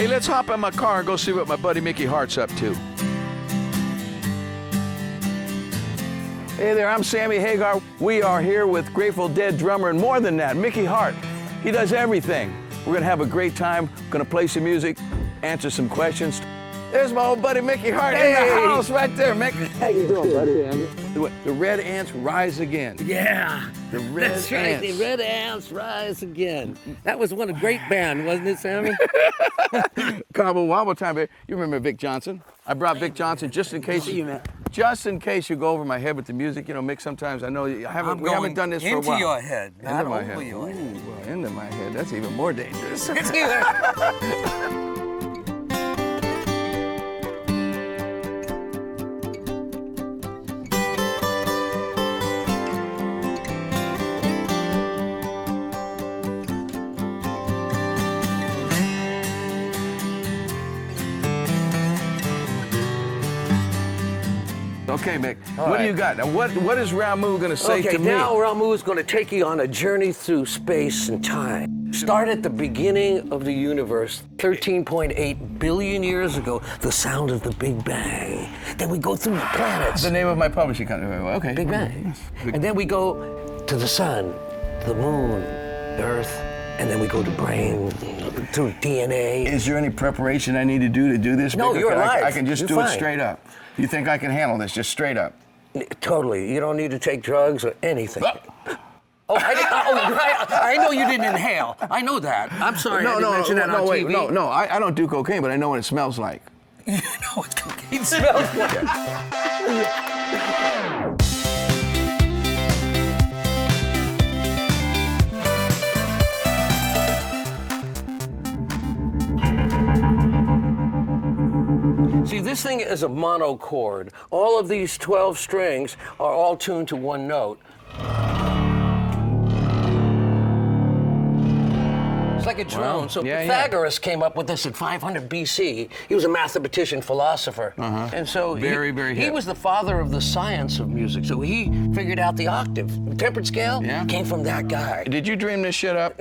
Hey, let's hop in my car and go see what my buddy Mickey Hart's up to. Hey there, I'm Sammy Hagar. We are here with Grateful Dead drummer, and more than that, Mickey Hart. He does everything. We're gonna have a great time, gonna play some music, answer some questions. There's my old buddy Mickey Hart in the house right there, Mick. How you doing, buddy? The red ants rise again. Yeah, The red that's right. ants. The red ants rise again. That was one a great band, wasn't it, Sammy? Cobble Wobble time, baby. You remember Vic Johnson? I brought Vic Johnson just in case. Just in case you go over my head with the music, you know, Mick. Sometimes I know we haven't done this for a while. Into your head, not into my over head. your head. Ooh, well, into my head. That's even more dangerous. Okay, Mick, what do you got? Now, what is Ramu going to say to me? Okay, now Ramu is going to take you on a journey through space and time. Start at the beginning of the universe, 13.8 billion years ago, the sound of the Big Bang. Then we go through the planets. The name of my publishing company. Okay. Big Bang. And then we go to the sun, the moon, the earth, and then we go to brain, through DNA. Is there any preparation I need to do this? No, you're alive. I can just do it straight up. You think I can handle this just straight up? Totally. You don't need to take drugs or anything. I know you didn't inhale. I know that. I'm sorry. I didn't mention that on TV. No. I don't do cocaine, but I know what it smells like. You know what cocaine smells like. See, this thing is a monochord. All of these 12 strings are all tuned to one note. It's like a drone. Wow. So Yeah, Pythagoras came up with this in 500 BC. He was a mathematician, philosopher. And so very he hip. was the father of the science of music. So he figured out the octave. The tempered scale came from that guy. Did you dream this shit up?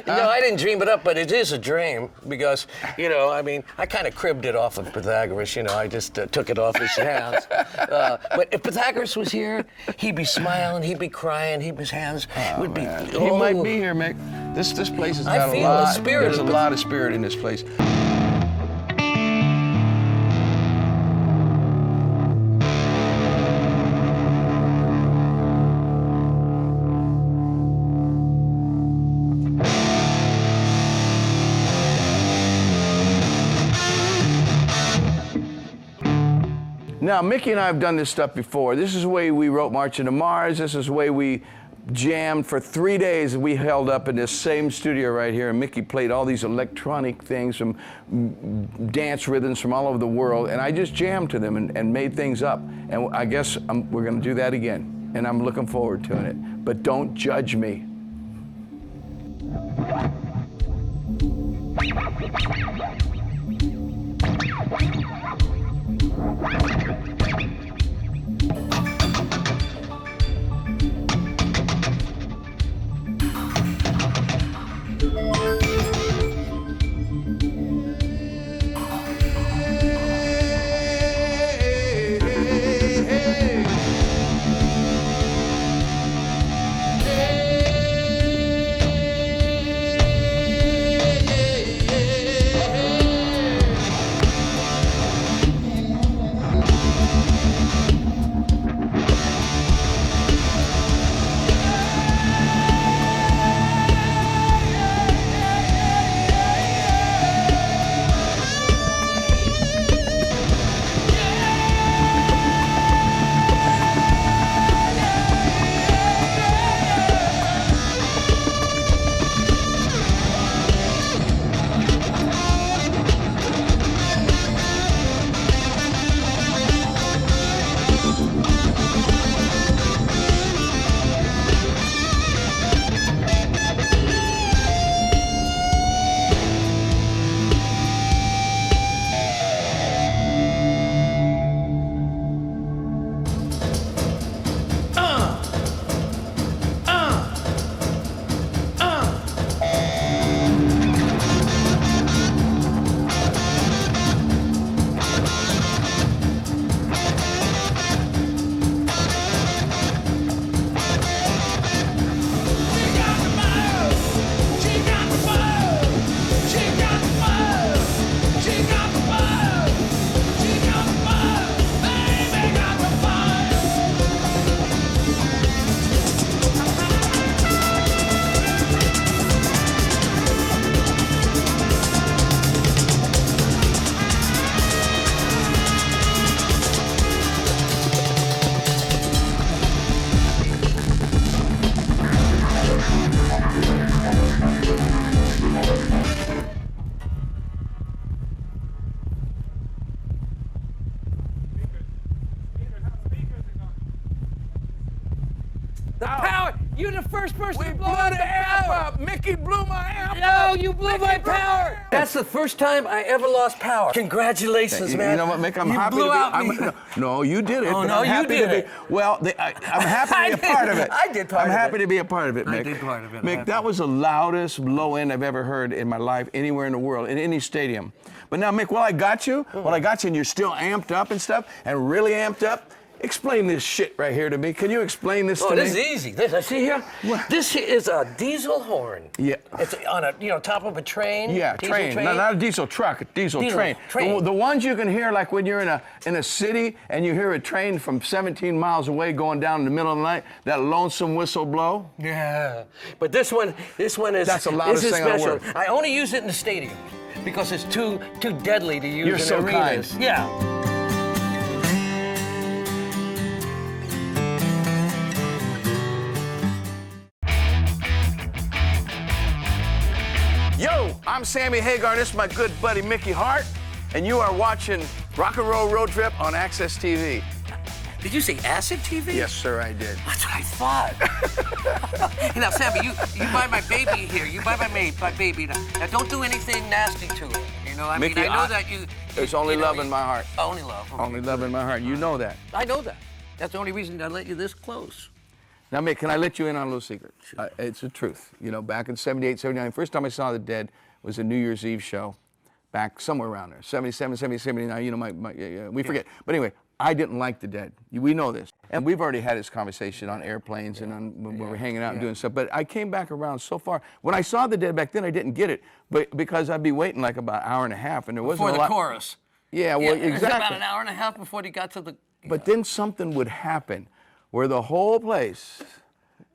No, I didn't dream it up, but it is a dream because, you know, I mean, I kind of cribbed it off of Pythagoras. You know, I just took it off his hands. But if Pythagoras was here, he'd be smiling, he'd be crying, his hands would be. He might be here, Mick. This place has got I feel a lot. the spirit. There's a lot of spirit in this place. Now, Mickey and I have done this stuff before. This is the way we wrote Marching to Mars. This is the way we jammed for 3 days. We held up in this same studio right here, and Mickey played all these electronic things, some dance rhythms from all over the world, and I just jammed to them and made things up. And I guess we're going to do that again, and I'm looking forward to it. But don't judge me. first person We to blew blow out the the amp power. up. Mickey blew my amp No, up. you blew Mickey my blew power. amp. That's the first time I ever lost power. Congratulations, man. You know what, Mick? I'm you happy blew to be. out me. No, you did it. Oh, but no, I'm you happy did to it. be. Well, I'm happy to be a part of it. I did part I'm of happy it. to be a part of it, Mick. I did part of it. Mick, that was the loudest low end I've ever heard in my life, anywhere in the world, in any stadium. But now, Mick, while I got you, and you're still amped up and stuff, and really amped up, explain this shit right here to me. Can you explain this to me? Oh, this is easy. This, I see here. What? This is a diesel horn. Yeah. It's on a top of a train. Yeah, diesel train. No, not a diesel truck, a diesel train. The ones you can hear like when you're in a city and you hear a train from 17 miles away going down in the middle of the night, that lonesome whistle blow. Yeah. But this one is. That's the loudest this is thing on special. earth. I only use it in the stadium because it's too deadly to use You're in so arenas. kind. Yeah. Yo, I'm Sammy Hagar. This is my good buddy Mickey Hart, and you are watching Rock and Roll Road Trip on Access TV. Did you say acid TV? Yes, sir, I did. That's what I thought. Hey, now, Sammy, you buy my baby here. You buy my baby. Now, don't do anything nasty to it. You know, Mickey, I know that you. There's only you know, love in my heart. Only love. Okay. Only love in my heart. You know that. I know that. That's the only reason I let you this close. Now, Mick, can I let you in on a little secret? It's the truth. You know, back in 78, 79, first time I saw the Dead was a New Year's Eve show, back somewhere around there, 77, 79, you know, we forget. But anyway, I didn't like the Dead. We know this. And we've already had this conversation on airplanes and when we're hanging out and doing stuff. But I came back around so far. When I saw the Dead back then, I didn't get it, but because I'd be waiting like about an hour and a half, and there wasn't a lot. Before the chorus. Yeah, well, It was about exactly. an hour and a half before he got to the. But then something would happen where the whole place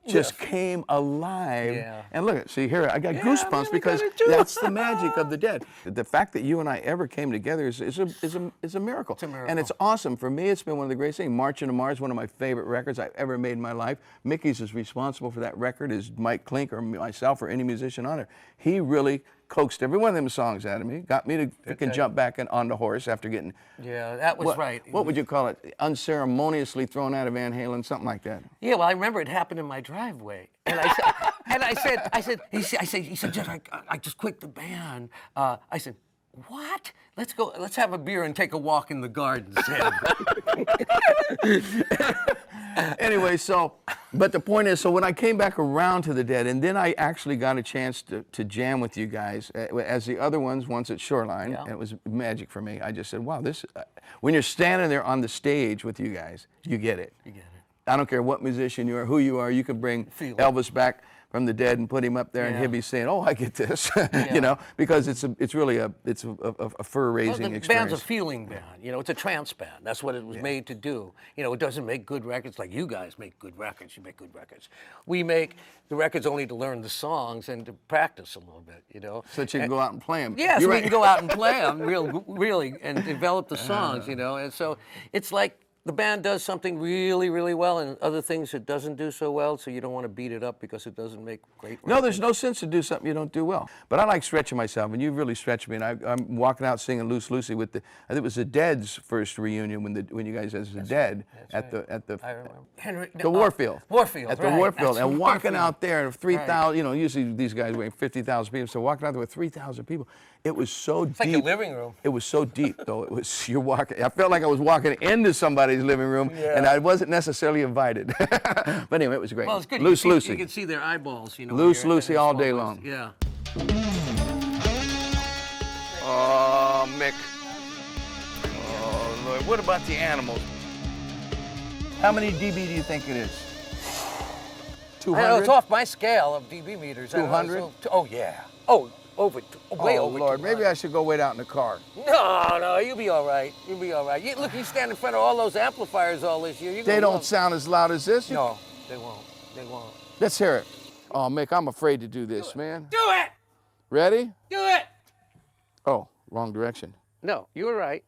just came alive. Yeah. And look, see here, I got goosebumps man, I because got it too. that's the magic of the Dead. The fact that you and I ever came together is a miracle. It's a miracle. And it's awesome. For me, it's been one of the greatest things. Marching to Mars, one of my favorite records I've ever made in my life. Mickey's is responsible for that record, is Mike Klink or myself or any musician on it. He really coaxed every one of them songs out of me, got me to freaking jump back on the horse after getting. Yeah, that was right. What would you call it? Unceremoniously thrown out of Van Halen, something like that. Yeah, well, I remember it happened in my driveway, and I said, he said, Judge, I just quit the band. I said, what? Let's have a beer and take a walk in the garden, Sam. Anyway, but the point is, so when I came back around to the Dead, and then I actually got a chance to jam with you guys, as the other ones, once at Shoreline, and it was magic for me. I just said, wow, this, when you're standing there on the stage with you guys, you get it. You get it. I don't care what musician you are, who you are, you can bring Elvis back from the Dead and put him up there, and he'll be saying, "Oh, I get this," you know, because it's really a fur-raising The experience. band's a feeling band, you know, it's a trance band. That's what it was made to do. You know, it doesn't make good records like you guys make good records. You make good records. We make the records only to learn the songs and to practice a little bit, you know. So that you can go out and play them. Yeah, so we can go out and play them, really, and develop the songs, you know. And so it's like the band does something really, really well, and other things it doesn't do so well, so you don't want to beat it up because it doesn't make great records. No, there's no sense to do something you don't do well. But I like stretching myself, and you've really stretched me. And I'm walking out singing "Loose Lucy" with I think it was the Dead's first reunion when you guys as the Dead at the I remember. the Warfield. Warfield, At the right. Warfield, That's and walking Warfield. out there, and 3,000. You know, usually these guys weigh 50,000 people, so walking out there with 3,000 people, it was so deep. It's like a living room. It was so deep, though. It was you're walking. I felt like I was walking into somebody's living room, and I wasn't necessarily invited. But anyway, it was great. Well, it's good. Loose Lucy. You can see their eyeballs, you know. Loose when you're Lucy in all small day place. long. Yeah. Oh, Mick. Oh, Lord. What about the animals? How many dB do you think it is? I know, it's 200? off my scale of dB meters. 200? Oh, yeah. Oh, way Oh, over. Lord. 200. Maybe I should go wait out in the car. No, you'll be all right. You'll be all right. Look, you stand in front of all those amplifiers all this year. They don't sound as loud as this. No, they won't. They won't. Let's hear it. Oh, Mick, I'm afraid to do this, man. Do it! Ready? Do it! Oh, wrong direction. No, you were right.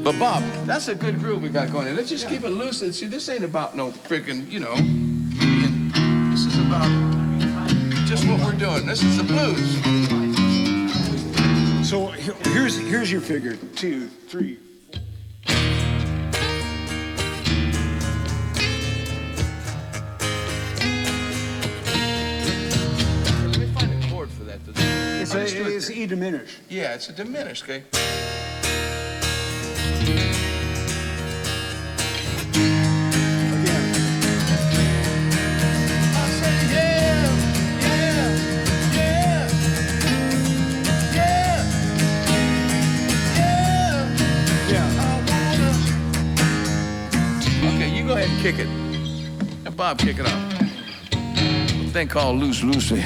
But Bob, that's a good groove we got going there. Let's just keep it loose. And see, this ain't about no freaking, you know. This is about just what we're doing. This is the blues. So here's your figure. 2, 3. Let me find a chord for that. It's E diminished. Yeah, it's a diminished, okay? Again. I say yeah, yeah, yeah, yeah, yeah. Yeah. I wanna. Okay, you go ahead and kick it. Let Bob kick it off. A thing called Loose Lucy.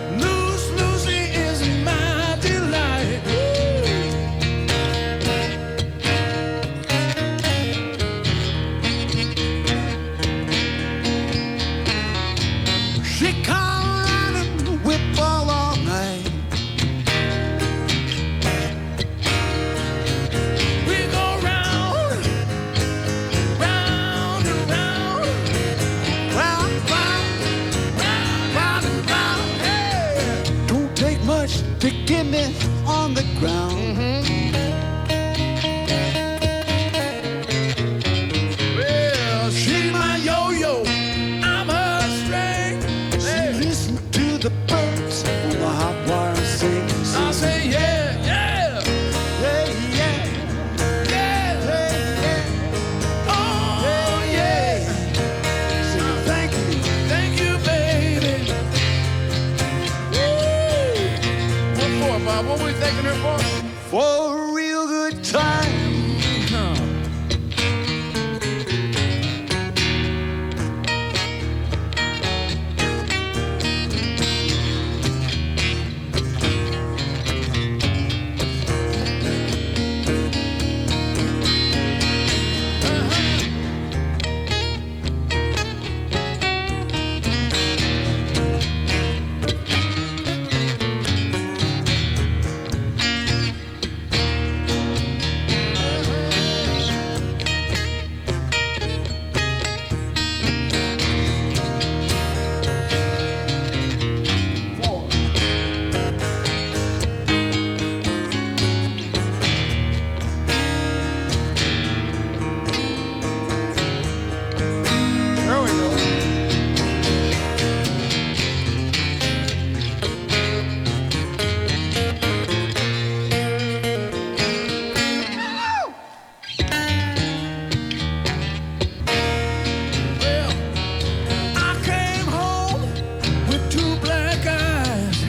Loose Lucy is my delight. She come running the whip all night. We go round, round and round, round, round, round and round. Hey. Don't take much to get me on the ground. Well, she's my yo-yo, I'm her string. Hey. Listen to the birds on the hot wire sing. I say yeah, yeah, Yeah, yeah, yeah, yeah, yeah. oh yeah. Say thank Thank you, baby. Woo. What for, Bob? What were we thanking her for? you for a real good time. There we go. Well, I came home with 2 black eyes.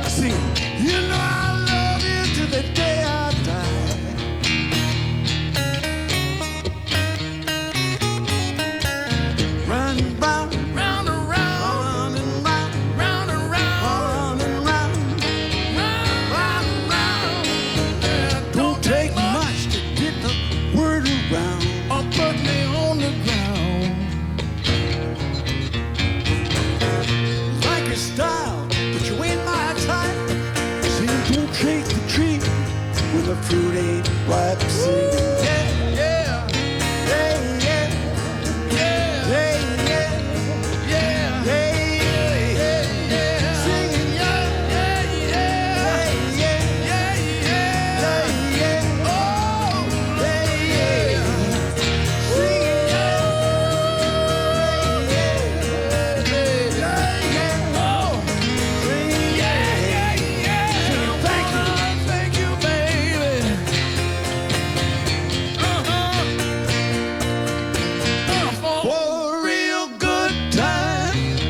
See, you know I love you to the day I die. Run round, Round and round, round and round, round and round, round and round. round and round. Yeah, Don't take much to get the word around. or put me on the ground. Like your style, but you ain't my type. See, don't shake the tree when the fruit ain't ripe. See, yeah, Yeah, yeah, yeah, yeah, yeah, yeah, yeah, yeah, yeah. Singing, Yeah, yeah, yeah, yeah, yeah, yeah, yeah. yeah. Oh, Yeah, yeah. Singing, yeah, yeah, yeah. oh, Singing, yeah, yeah, yeah. Thank you. Thank you, baby. For a real good time.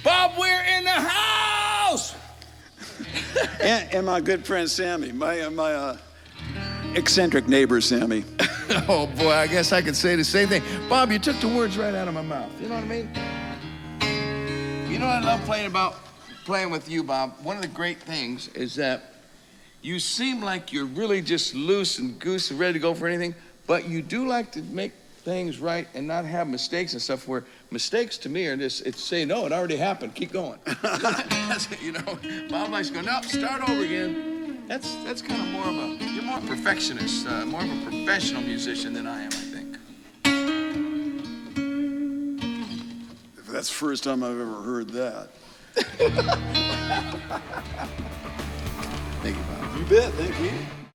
Bob, we're in the house. And my good friend Sammy, my eccentric neighbor Sammy. Oh boy, I guess I could say the same thing. Bob, you took the words right out of my mouth. You know what I mean? You know what I love playing with you, Bob? One of the great things is that you seem like you're really just loose and goose and ready to go for anything, but you do like to make things right and not have mistakes and stuff, where mistakes to me are just, it's say, no, it already happened, keep going. You know, Bob likes to go, no, start over again. That's kind of more of a, you're more a perfectionist, more of a professional musician than I am, I think. That's the first time I've ever heard that. Thank you, Bob. You bet, thank you.